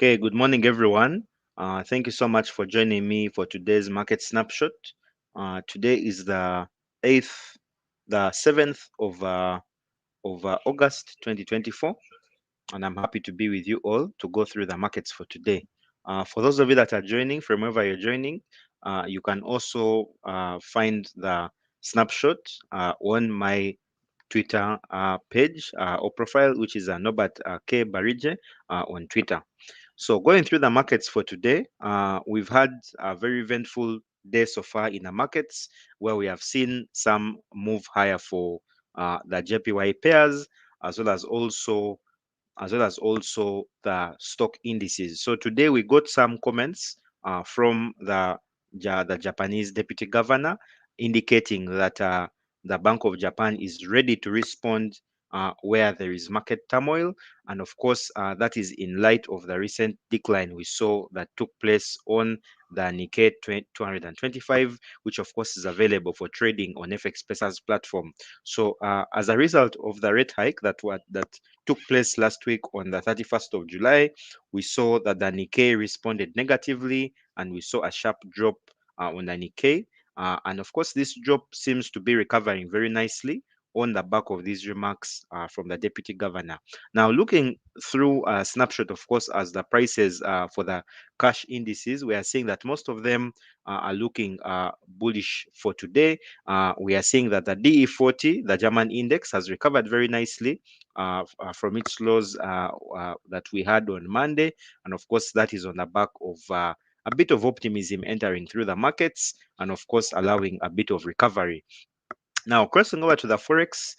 Okay, good morning, everyone. Thank you so much for joining me for today's market snapshot. Today is the 8th, the 7th of August 2024, and I'm happy to be with you all to go through the markets for today. For those of you that are joining from wherever you're joining, you can also find the snapshot on my Twitter page or profile, which is Norbert K. Barige on Twitter. So going through the markets for today, we've had a very eventful day so far in the markets where we have seen some move higher for the JPY pairs as well as also the stock indices. So today we got some comments from the Japanese deputy governor indicating that the Bank of Japan is ready to respond where there is market turmoil, and of course that is in light of the recent decline we saw that took place on the Nikkei 225, which of course is available for trading on FX Pesa's platform. So as a result of the rate hike that took place last week on the 31st of July, we saw that the Nikkei responded negatively and we saw a sharp drop on the Nikkei. And of course, this drop seems to be recovering very nicely on the back of these remarks from the deputy governor. Now, looking through a snapshot, of course, as the prices for the cash indices, we are seeing that most of them are looking bullish for today. We are seeing that the DE40, the German index, has recovered very nicely from its lows that we had on Monday. And of course, that is on the back of a bit of optimism entering through the markets and, of course, allowing a bit of recovery. Now, crossing over to the forex,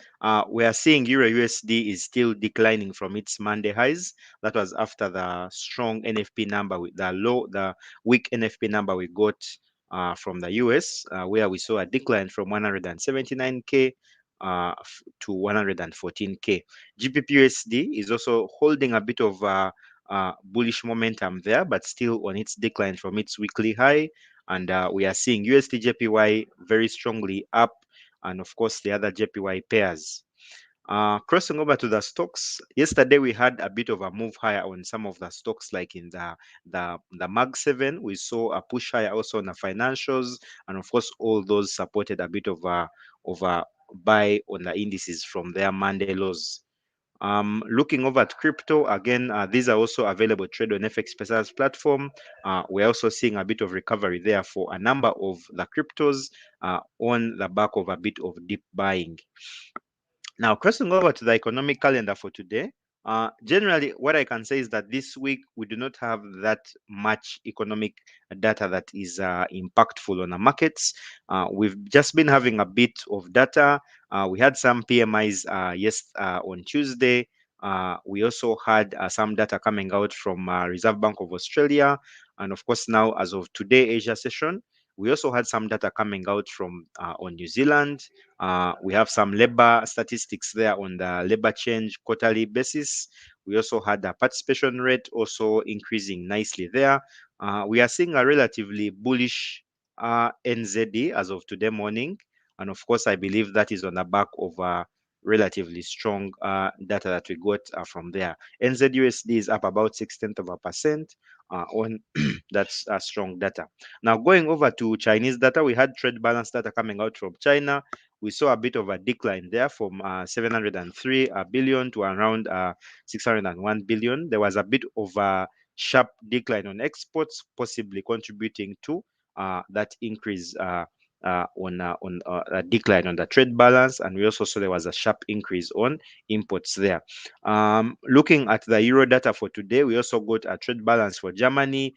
we are seeing Euro USD is still declining from its Monday highs. That was after the strong NFP number, with the weak NFP number we got from the US, where we saw a decline from 179k to 114k. GBP USD is also holding a bit of bullish momentum there, but still on its decline from its weekly high. And we are seeing USD JPY very strongly up, and of course the other JPY pairs. Crossing over to the stocks, yesterday we had a bit of a move higher on some of the stocks, like in the Mag 7. We saw a push higher also on the financials, and of course all those supported a bit of a buy on the indices from their Monday lows. Looking over at crypto, again, these are also available trade on FX Pesa's platform. We're also seeing a bit of recovery there for a number of the cryptos on the back of a bit of deep buying. Now, crossing over to the economic calendar for today, generally, what I can say is that this week we do not have that much economic data that is impactful on the markets. We've just been having a bit of data. We had some PMIs on Tuesday. We also had some data coming out from Reserve Bank of Australia. And of course, now, as of today, Asia session, we also had some data coming out from on New Zealand. We have some labor statistics there on the labor change quarterly basis. We also had a participation rate also increasing nicely there. We are seeing a relatively bullish NZD as of today morning. And of course, I believe that is on the back of relatively strong data that we got from there. NZUSD is up about 0.6% on that's strong data. Now, going over to Chinese data, we had trade balance data coming out from China. We saw a bit of a decline there from 703 billion to around 601 billion. There was a bit of a sharp decline on exports, possibly contributing to that increase on a decline on the trade balance, and we also saw there was a sharp increase on imports there. Looking at the euro data for today, we also got a trade balance for Germany.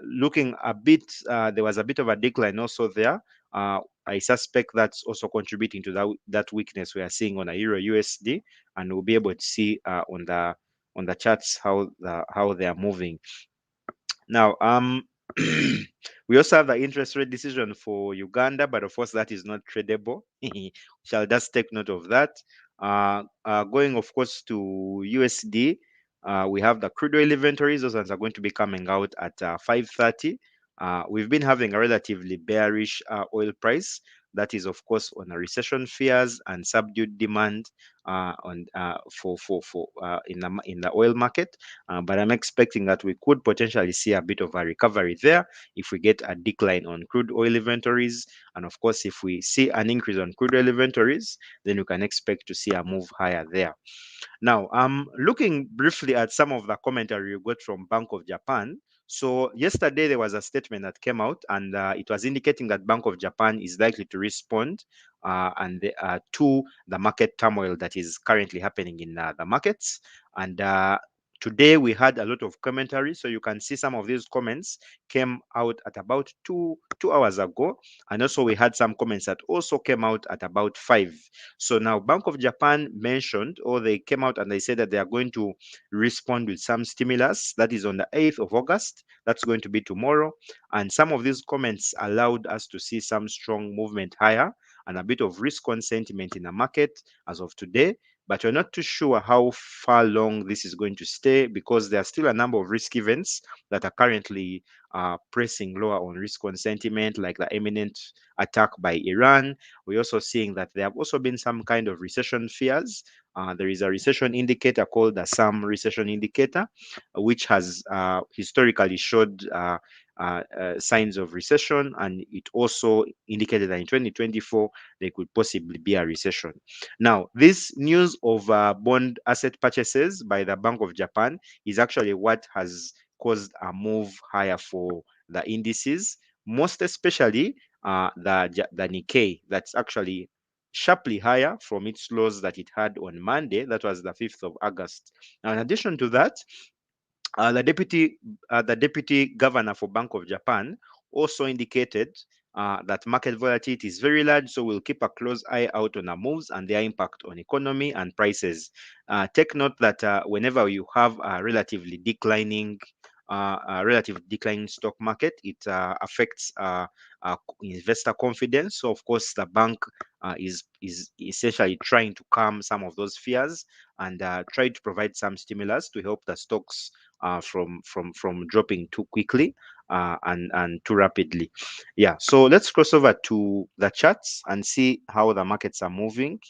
Looking a bit, there was a bit of a decline also there. I suspect that's also contributing to that weakness we are seeing on a euro USD, and we'll be able to see on the charts how they are moving. Now, we also have the interest rate decision for Uganda, but of course that is not tradable. Shall just take note of that. Going, of course, to USD, we have the crude oil inventories. Those ones are going to be coming out at 5:30. We've been having a relatively bearish oil price. That is, of course, on a recession fears and subdued demand on for in the oil market. But I'm expecting that we could potentially see a bit of a recovery there if we get a decline on crude oil inventories, and of course, if we see an increase on crude oil inventories, then we can expect to see a move higher there. Now, looking briefly at some of the commentary you got from Bank of Japan. So yesterday there was a statement that came out, and it was indicating that Bank of Japan is likely to respond to the market turmoil that is currently happening in the markets. And today we had a lot of commentary, so you can see some of these comments came out at about 2 hours ago, and also we had some comments that also came out at about 5. So now Bank of Japan mentioned, or they came out and they said that they are going to respond with some stimulus. That is on the 8th of August. That's going to be tomorrow. And some of these comments allowed us to see some strong movement higher and a bit of risk on sentiment in the market as of today. But we're not too sure how far long this is going to stay, because there are still a number of risk events that are currently pressing lower on risk on sentiment, like the imminent attack by Iran. We're also seeing that there have also been some kind of recession fears. There is a recession indicator called the SAM recession indicator, which has historically showed signs of recession, and it also indicated that in 2024 there could possibly be a recession. Now, this news of bond asset purchases by the Bank of Japan is actually what has caused a move higher for the indices, most especially the Nikkei, that's actually sharply higher from its lows that it had on Monday. That was the 5th of August. Now, in addition to that, the deputy governor for Bank of Japan also indicated that market volatility is very large, so we'll keep a close eye out on the moves and their impact on economy and prices. Take note that whenever you have a relative declining stock market, it affects investor confidence. So, of course, the bank is essentially trying to calm some of those fears and try to provide some stimulus to help the stocks from dropping too quickly and too rapidly. Yeah, so let's cross over to the charts and see how the markets are moving.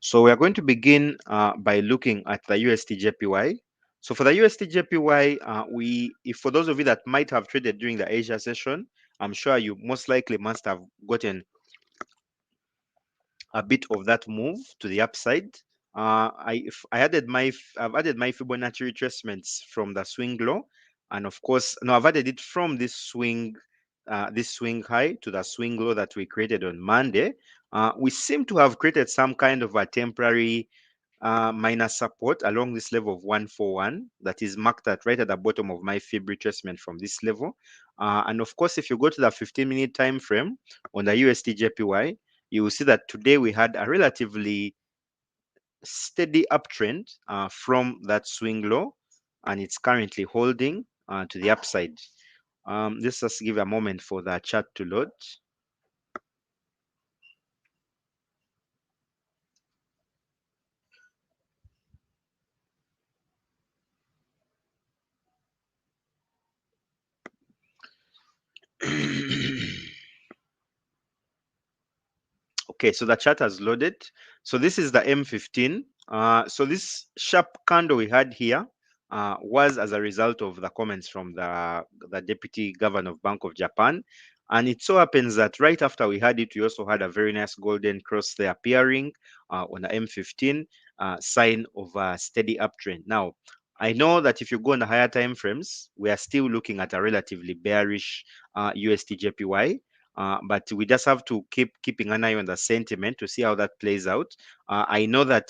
So we are going to begin by looking at the USD JPY. So for the USD JPY, if for those of you that might have traded during the Asia session, I'm sure you most likely must have gotten a bit of that move to the upside. I've added my Fibonacci retracements from the swing low, and of course, no, I've added it from this swing high to the swing low that we created on Monday. We seem to have created some kind of a temporary minor support along this level of 141 that is marked at right at the bottom of my fib retracement from this level. And of course, if you go to the 15-minute time frame on the USD JPY, you will see that today we had a relatively steady uptrend from that swing low, and it's currently holding to the upside. Let's just give a moment for the chart to load. Okay, so the chart has loaded. So this is the M15. So this sharp candle we had here was as a result of the comments from the deputy governor of Bank of Japan. And it so happens that right after we had it, we also had a very nice golden cross there appearing on the M15, sign of a steady uptrend. Now, I know that if you go on the higher time frames, we are still looking at a relatively bearish USD JPY. But we just have to keeping an eye on the sentiment to see how that plays out. I know that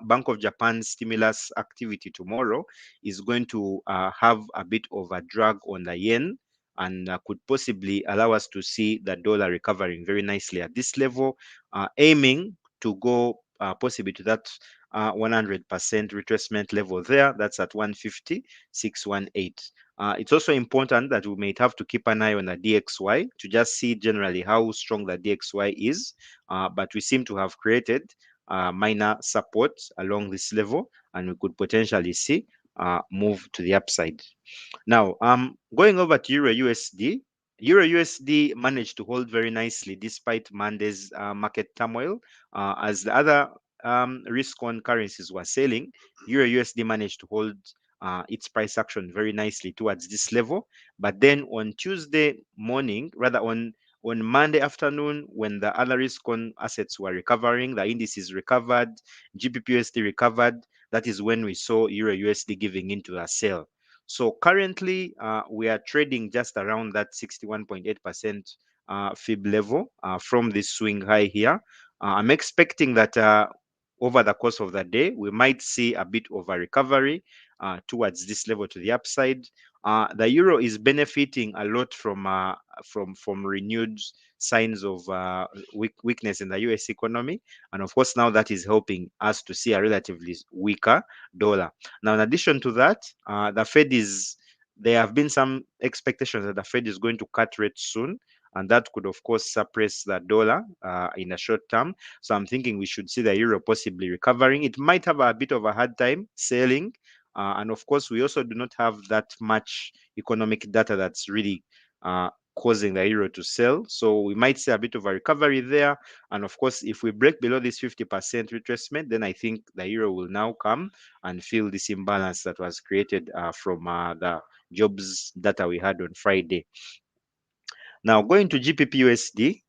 Bank of Japan's stimulus activity tomorrow is going to have a bit of a drag on the yen, and could possibly allow us to see the dollar recovering very nicely at this level, aiming to go possibly to that 100% retracement level there. That's at 150,618. It's also important that we may have to keep an eye on the DXY to just see generally how strong the DXY is. But we seem to have created minor support along this level, and we could potentially see move to the upside. Now, going over to Euro USD. Euro USD managed to hold very nicely despite Monday's market turmoil. As the other risk-on currencies were selling, Euro USD managed to hold its price action very nicely towards this level. But then on Tuesday morning, rather on Monday afternoon, when the other risk-on assets were recovering, the indices recovered, GBP/USD recovered. That is when we saw Euro USD giving into a sell. So currently, we are trading just around that 61.8% fib level from this swing high here. I'm expecting that over the course of the day, we might see a bit of a recovery towards this level to the upside. The euro is benefiting a lot from renewed signs of weakness in the US economy, and of course now that is helping us to see a relatively weaker dollar. Now, in addition to that, the Fed is there have been some expectations that the Fed is going to cut rates soon, and that could, of course, suppress the dollar in the short term. So I'm thinking we should see the euro possibly recovering. It might have a bit of a hard time selling, and of course, we also do not have that much economic data that's really causing the euro to sell. So we might see a bit of a recovery there. And of course, if we break below this 50% retracement, then I think the euro will now come and fill this imbalance that was created from the jobs data we had on Friday. Now, going to GBP/USD.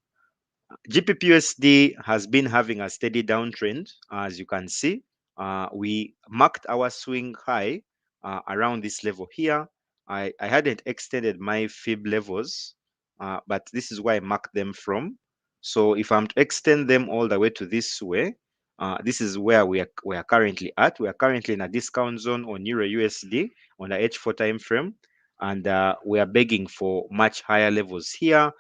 GBP/USD has been having a steady downtrend, as you can see. We marked our swing high around this level here. I hadn't extended my fib levels, but this is where I marked them from. So if I'm to extend them all the way to this way, this is where we are currently at. We are currently in a discount zone on Euro USD on the H4 time frame, and we are begging for much higher levels here.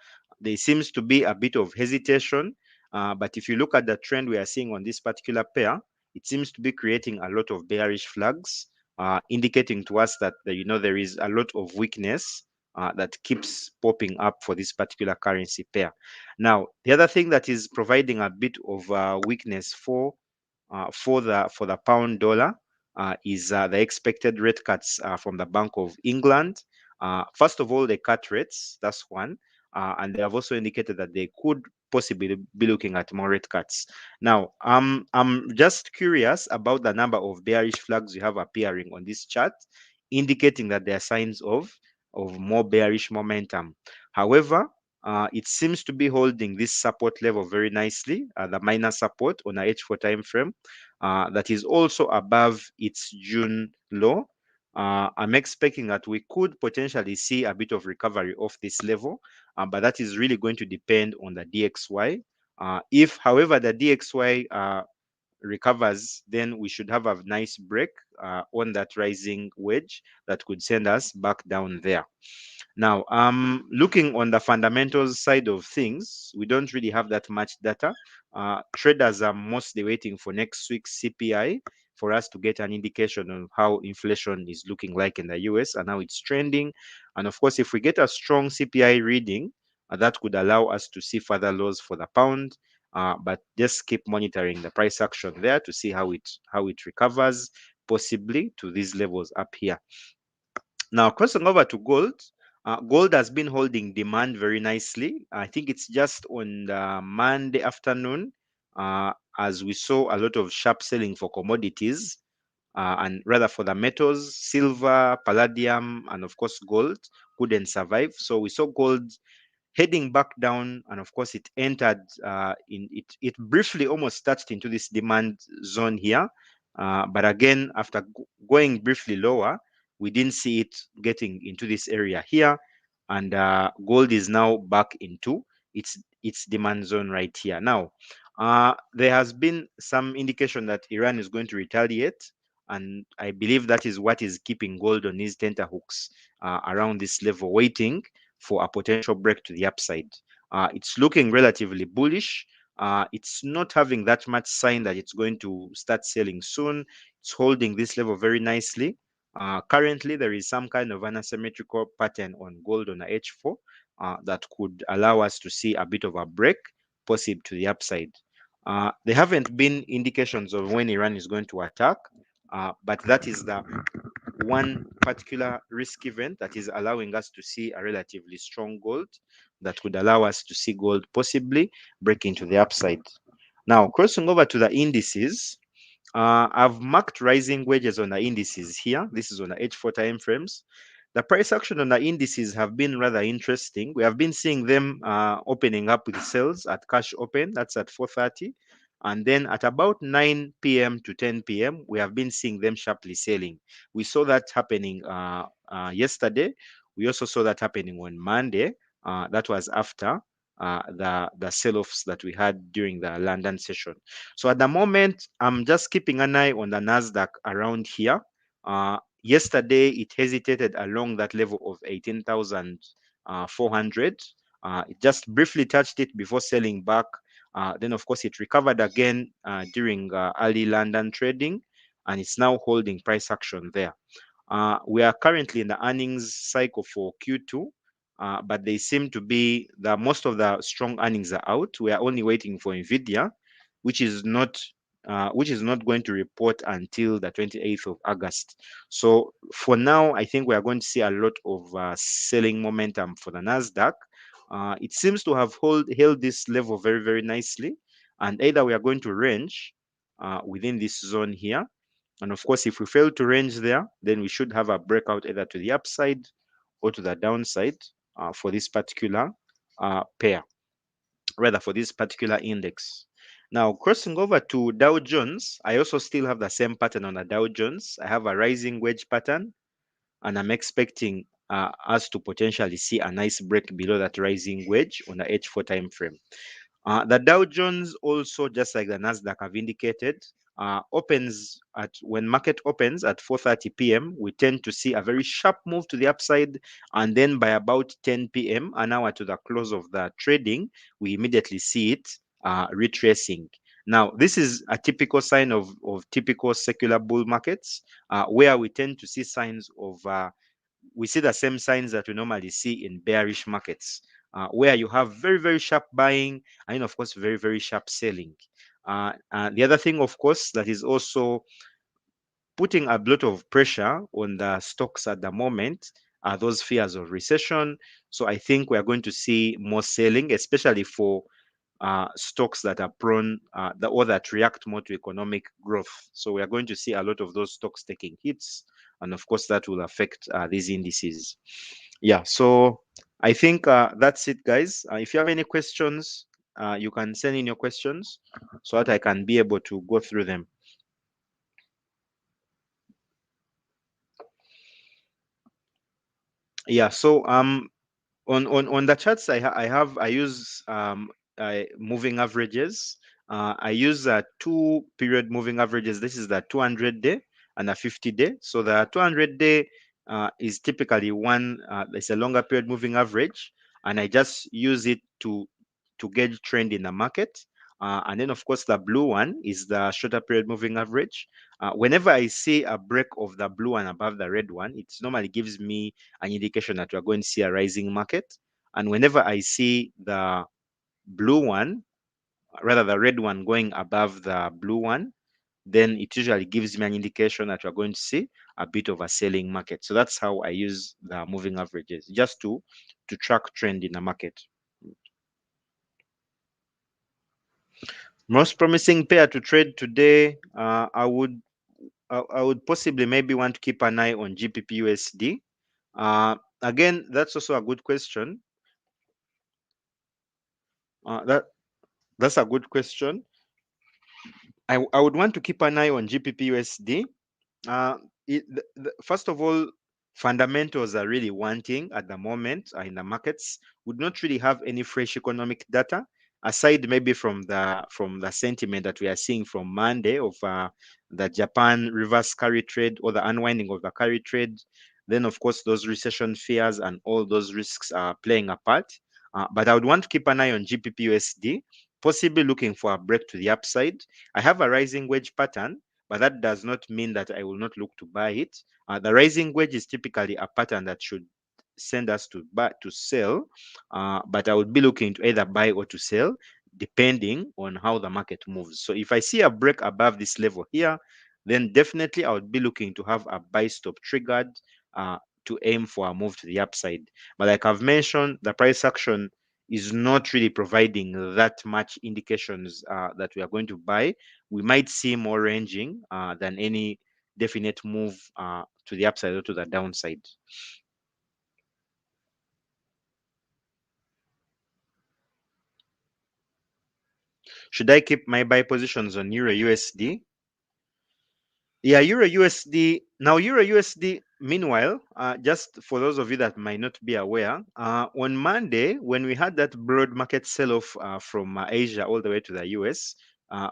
There seems to be a bit of hesitation, but if you look at the trend we are seeing on this particular pair, it seems to be creating a lot of bearish flags, indicating to us that there is a lot of weakness that keeps popping up for this particular currency pair. Now, the other thing that is providing a bit of weakness for the pound dollar is the expected rate cuts from the Bank of England. First of all, they cut rates. That's one. And they have also indicated that they could possibly be looking at more rate cuts. Now, I'm just curious about the number of bearish flags you have appearing on this chart, indicating that there are signs of more bearish momentum. However, it seems to be holding this support level very nicely, the minor support on a H4 time frame, that is also above its June low. I'm expecting that we could potentially see a bit of recovery off this level, but that is really going to depend on the DXY. If, however, the DXY recovers, then we should have a nice break on that rising wedge that could send us back down there. Now, looking on the fundamentals side of things, we don't really have that much data. Traders are mostly waiting for next week's CPI for us to get an indication on how inflation is looking like in the US and how it's trending. And of course, if we get a strong CPI reading, that could allow us to see further lows for the pound. But just keep monitoring the price action there to see how it recovers, possibly to these levels up here. Now, crossing over to gold, gold has been holding demand very nicely. I think it's just on the Monday afternoon, as we saw a lot of sharp selling for commodities, and rather for the metals, silver, palladium, and of course gold couldn't survive. So we saw gold heading back down, and of course it entered it briefly almost touched into this demand zone here, but again after going briefly lower, we didn't see it getting into this area here, and gold is now back into its demand zone right here. Now, there has been some indication that Iran is going to retaliate, and I believe that is what is keeping gold on these tenterhooks around this level, waiting for a potential break to the upside. It's looking relatively bullish. It's not having that much sign that it's going to start selling soon. It's holding this level very nicely. Currently, there is some kind of an asymmetrical pattern on gold on the H4 that could allow us to see a bit of a break, possible to the upside. There haven't been indications of when Iran is going to attack, but that is the one particular risk event that is allowing us to see a relatively strong gold that would allow us to see gold possibly break into the upside. Now, crossing over to the indices, I've marked rising wedges on the indices here. This is on the H4 time frames. The price action on the indices have been rather interesting. We have been seeing them opening up with sales at cash open, that's at 4:30. And then at about 9 p.m. to 10 p.m., we have been seeing them sharply selling. We saw that happening yesterday. We also saw that happening on Monday. That was after the sell-offs that we had during the London session. So at the moment, I'm just keeping an eye on the Nasdaq around here. Yesterday, it hesitated along that level of 18,400. It just briefly touched it before selling back. Then, of course, it recovered again during early London trading, and it's now holding price action there. We are currently in the earnings cycle for Q2, but they seem to be the most of the strong earnings are out. We are only waiting for Nvidia, which is not going to report until the 28th of August. So for now, I think we are going to see a lot of selling momentum for the Nasdaq. It seems to have held this level very, very nicely, and either we are going to range within this zone here, and of course, if we fail to range there, then we should have a breakout either to the upside or to the downside for this particular pair, rather for this particular index. Now, crossing over to Dow Jones, I also still have the same pattern on the Dow Jones. I have a rising wedge pattern, and I'm expecting us to potentially see a nice break below that rising wedge on the H4 time frame. The Dow Jones also, just like the Nasdaq have indicated, opens at when market opens at 4:30 p.m. We tend to see a very sharp move to the upside, and then by about 10 p.m., an hour to the close of the trading, we immediately see it retracing. Now, this is a typical sign of typical secular bull markets, where we tend to see signs of we see the same signs that we normally see in bearish markets, where you have very, very sharp buying and, of course, very, very sharp selling. The other thing, of course, that is also putting a lot of pressure on the stocks at the moment are those fears of recession. So I think we are going to see more selling, especially for stocks that are prone or that react more to economic growth. So we are going to see a lot of those stocks taking hits, and of course that will affect these indices. Yeah, so I think that's it, guys. If you have any questions, you can send in your questions so that I can be able to go through them. Yeah, so on the charts I use moving averages. I use 2 period moving averages. This is the 200-day and a 50-day. So the 200-day is typically one. It's a longer period moving average, and I just use it to gauge trend in the market. And then, of course, the blue one is the shorter period moving average. Whenever I see a break of the blue one above the red one, it normally gives me an indication that we're going to see a rising market. And whenever I see the blue one, rather the red one going above the blue one, then it usually gives me an indication that we're going to see a bit of a selling market. So that's how I use the moving averages, just to track trend in the market. Most promising pair to trade today, I would possibly maybe want to keep an eye on GBP USD. Again, that's also a good question. That's a good question. I would want to keep an eye on GBP USD. First of all, fundamentals are really wanting at the moment in the markets. Would not really have any fresh economic data aside maybe from the sentiment that we are seeing from Monday of the Japan reverse carry trade or the unwinding of the carry trade. Then, of course, those recession fears and all those risks are playing a part. But I would want to keep an eye on GBP USD, possibly looking for a break to the upside. I have a rising wedge pattern, but that does not mean that I will not look to buy it. The rising wedge is typically a pattern that should send us to buy to sell, but I would be looking to either buy or to sell depending on how the market moves. So if I see a break above this level here, then definitely I would be looking to have a buy stop triggered uh, to aim for a move to the upside. But like I've mentioned, the price action is not really providing that much indications that we are going to buy. We might see more ranging than any definite move to the upside or to the downside. Should I keep my buy positions on Euro USD? Yeah, Euro USD. Now, Euro USD, meanwhile, just for those of you that might not be aware, on Monday, when we had that broad market sell off from Asia all the way to the US,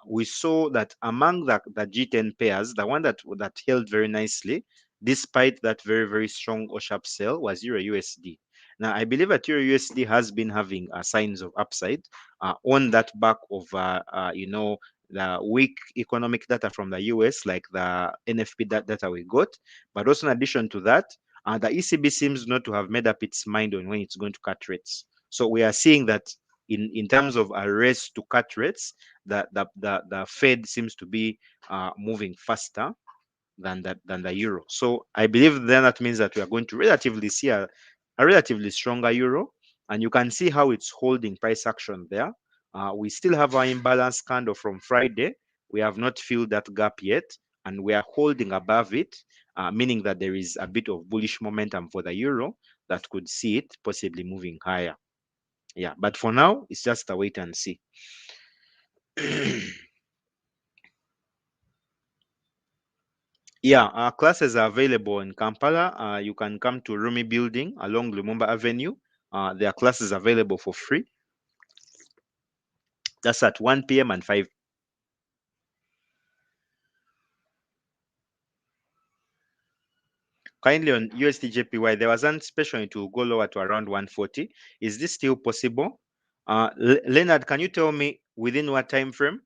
we saw that among the G10 pairs, the one that held very nicely, despite that very, very strong or sharp sell, was Euro USD. Now, I believe that Euro USD has been having signs of upside on that back of, the weak economic data from the US, like the NFP data we got. But also, in addition to that, the ECB seems not to have made up its mind on when it's going to cut rates. So we are seeing that in terms of a race to cut rates, the Fed seems to be moving faster than the euro. So I believe then that means that we are going to relatively see a relatively stronger euro, and you can see how it's holding price action there. We still have our imbalance candle from Friday. We have not filled that gap yet, and we are holding above it, meaning that there is a bit of bullish momentum for the euro that could see it possibly moving higher. Yeah, but for now, it's just a wait and see. Yeah, our classes are available in Kampala. You can come to Rumi Building along Lumumba Avenue. There are classes available for free. That's at 1 p.m. and 5. Kindly on USD there was anticipation to go lower to around 140. Is this still possible? Leonard, can you tell me within what time frame?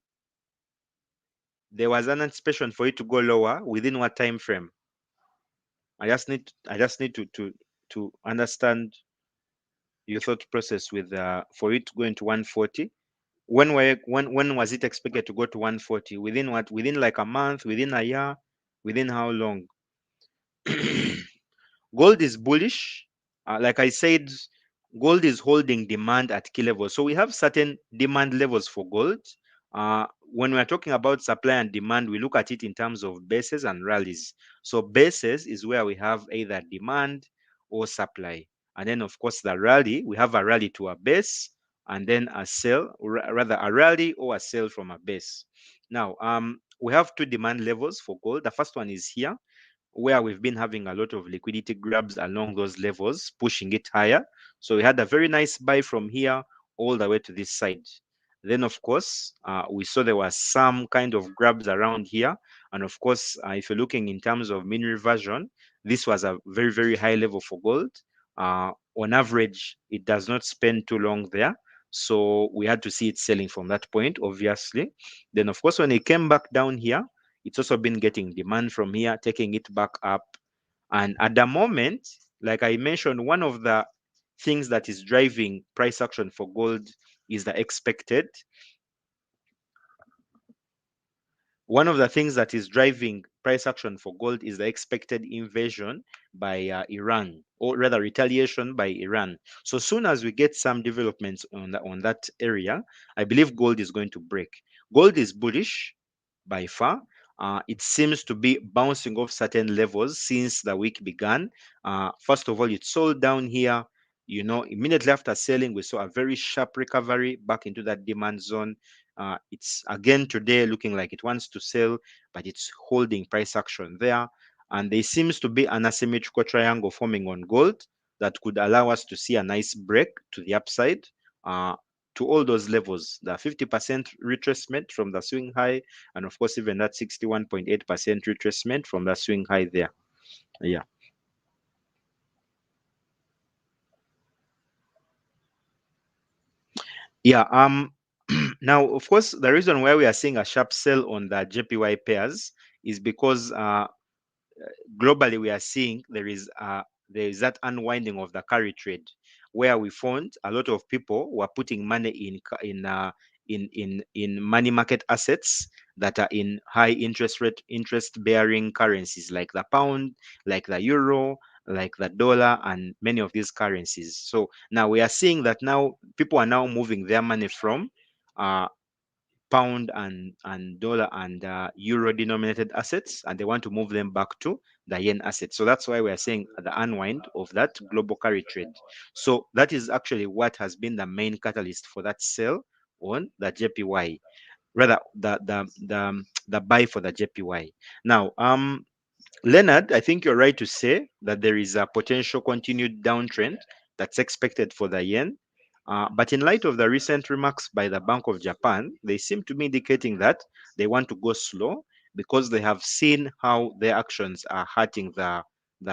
There was an anticipation for it to go lower. Within what time frame? I just need to understand your thought process with for it to go into 140. When was it expected to go to 140? Within what? Within like a month? Within a year? Within how long? Gold is bullish. Like I said, gold is holding demand at key levels. So we have certain demand levels for gold. When we're talking about supply and demand, we look at it in terms of bases and rallies. So bases is where we have either demand or supply. And then, of course, the rally, we have a rally to a base and then a sell, rather a rally or a sell from a base. Now, we have two demand levels for gold. The first one is here, where we've been having a lot of liquidity grabs along those levels, pushing it higher. So we had a very nice buy from here all the way to this side. Then, of course, we saw there was some kind of grabs around here. And of course, if you're looking in terms of mean reversion, this was a very, very high level for gold. On average, it does not spend too long there. So we had to see it selling from that point, obviously. Then, of course, when it came back down here, it's also been getting demand from here, taking it back up. And at the moment, like I mentioned, one of the things that is driving price action for gold is the expected. One of the things that is driving price action for gold is the expected invasion by Iran, or rather retaliation by Iran. So soon as we get some developments on that area, I believe gold is going to break. Gold is bullish by far. It seems to be bouncing off certain levels since the week began. First of all, it sold down here. Immediately after selling, we saw a very sharp recovery back into that demand zone. It's again today looking like it wants to sell, but it's holding price action there. And there seems to be an asymmetrical triangle forming on gold that could allow us to see a nice break to the upside. To all those levels, the 50% retracement from the swing high, and of course, even that 61.8% retracement from the swing high there. Yeah. Yeah. Now, of course, the reason why we are seeing a sharp sell on the JPY pairs is because globally we are seeing there is that unwinding of the carry trade, where we found a lot of people were putting money in money market assets that are in high interest bearing currencies like the pound, like the euro, like the dollar, and many of these currencies. So now we are seeing that now people are now moving their money from uh, pound and dollar and euro denominated assets, and they want to move them back to the yen assets. So that's why we are saying the unwind of that global carry trade. So that is actually what has been the main catalyst for that sell on the JPY, rather the buy for the JPY. Now, Leonard, I think you're right to say that there is a potential continued downtrend that's expected for the yen. But in light of the recent remarks by the Bank of Japan, they seem to be indicating that they want to go slow because they have seen how their actions are hurting the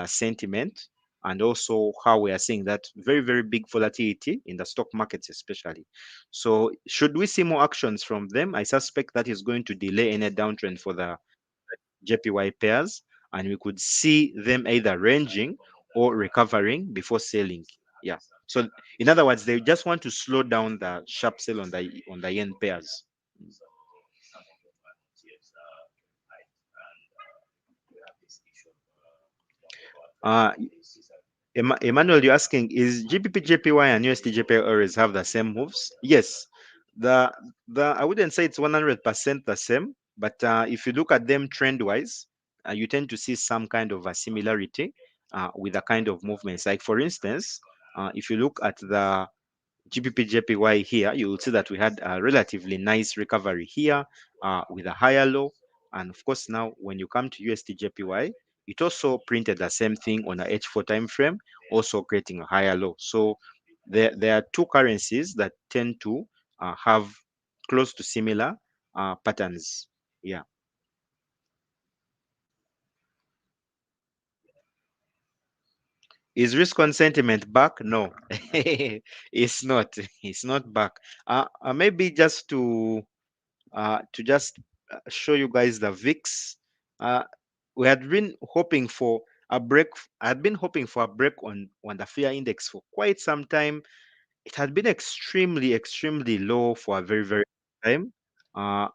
sentiment, and also how we are seeing that very, very big volatility in the stock markets, especially. So, should we see more actions from them? I suspect that is going to delay any downtrend for the JPY pairs, and we could see them either ranging or recovering before selling. Yeah. So in other words, they just want to slow down the sharp sell on the yen pairs. Uh, Emmanuel, you're asking, is GBP JPY and USD JPY always have the same moves? Yes. The I wouldn't say it's 100% the same, but if you look at them trend wise, you tend to see some kind of a similarity with the kind of movements. Like for instance, if you look at the GBP JPY here, you will see that we had a relatively nice recovery here with a higher low. And of course, now when you come to USD JPY, it also printed the same thing on a H4 time frame, also creating a higher low. So there are two currencies that tend to have close to similar patterns. Yeah. Is risk on sentiment back? No, it's not. It's not back. Maybe just to just show you guys the VIX. Uh, we had been hoping for a break. I had been hoping for a break on the fear index for quite some time. It had been extremely, extremely low for a very, very long time. Uh,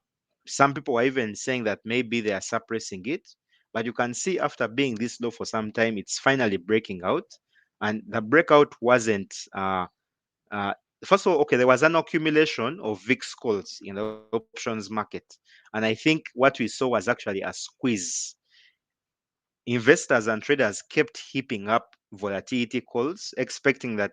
some people are even saying that maybe they are suppressing it, but you can see after being this low for some time, it's finally breaking out. And the breakout wasn't uh, first of all, okay, there was an accumulation of VIX calls in the options market. And I think what we saw was actually a squeeze. Investors and traders kept heaping up volatility calls, expecting that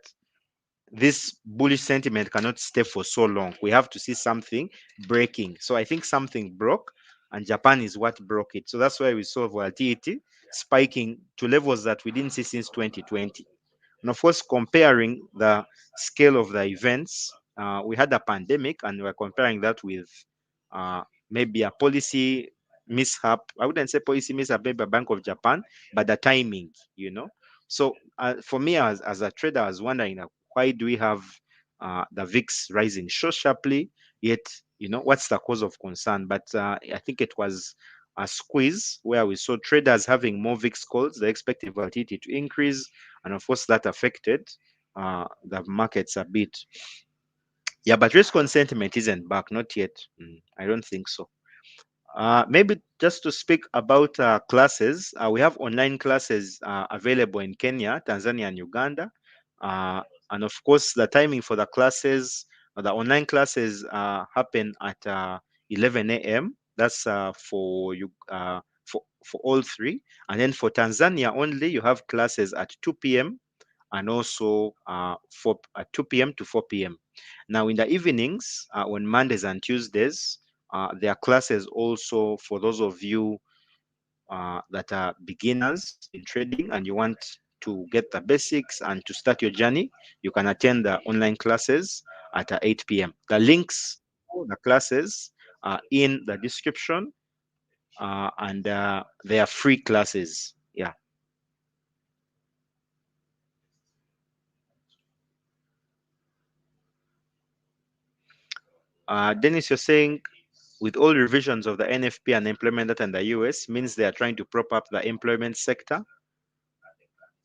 this bullish sentiment cannot stay for so long. We have to see something breaking. So I think something broke, and Japan is what broke it. So that's why we saw volatility spiking to levels that we didn't see since 2020. And of course, comparing the scale of the events, we had a pandemic, and we're comparing that with uh, maybe a policy mishap. I wouldn't say policy mishap, maybe a Bank of Japan, but the timing. So for me, as a trader, I was wondering, why do we have the VIX rising so sharply? Yet, what's the cause of concern? But I think it was a squeeze where we saw traders having more VIX calls. They're expecting volatility to increase, and of course that affected the markets a bit. Yeah, but risk on sentiment isn't back, not yet. I don't think so. Maybe just to speak about classes, we have online classes available in Kenya, Tanzania, and Uganda. Uh, and of course, the timing for the classes, the online classes happen at 11 a.m. That's for you, for all three. And then for Tanzania only, you have classes at 2 p.m. and also 2 p.m. to 4 p.m. Now, in the evenings, on Mondays and Tuesdays, there are classes also for those of you that are beginners in trading and you want to get the basics and to start your journey. You can attend the online classes at 8 p.m. The links for the classes are in the description, and they are free classes. Yeah. Dennis, you're saying with all revisions of the NFP and employment data in the US means they are trying to prop up the employment sector.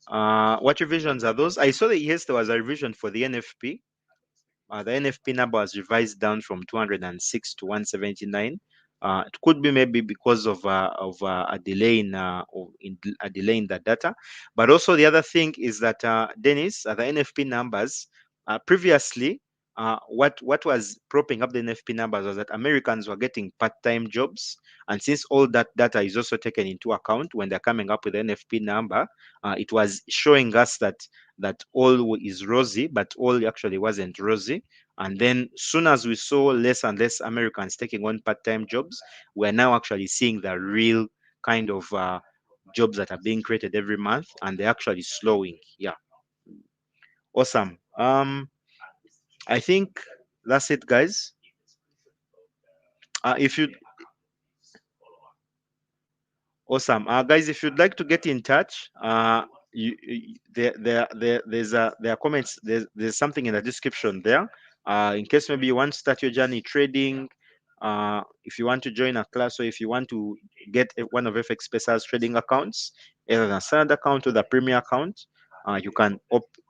What revisions are those? I saw that yes, there was a revision for the NFP. The NFP number was revised down from 206 to 179. It could be maybe because of a delay a delay in the data, but also the other thing is that Dennis, the NFP numbers previously, what was propping up the NFP numbers was that Americans were getting part-time jobs, and since all that data is also taken into account when they're coming up with the NFP number, it was showing us that all is rosy, but all actually wasn't rosy. And then soon as we saw less and less Americans taking on part-time jobs, we're now actually seeing the real kind of jobs that are being created every month, and they're actually slowing. Yeah, awesome. I think that's it, guys. If you Awesome. Guys, if you'd like to get in touch, there are comments. There's something in the description there. In case maybe you want to start your journey trading, if you want to join a class, or if you want to get one of FX Pesa's trading accounts, either the standard account or the premier account, you can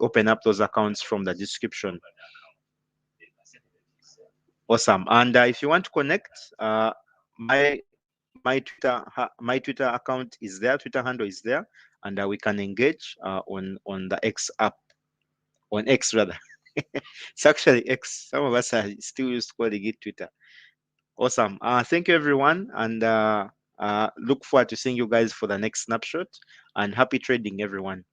open up those accounts from the description. Awesome. And if you want to connect, my my Twitter account is there, Twitter handle is there, and we can engage on the X app, on X rather. It's actually X. Some of us are still used to calling it Twitter. Awesome. Thank you everyone, and look forward to seeing you guys for the next snapshot. And happy trading, everyone.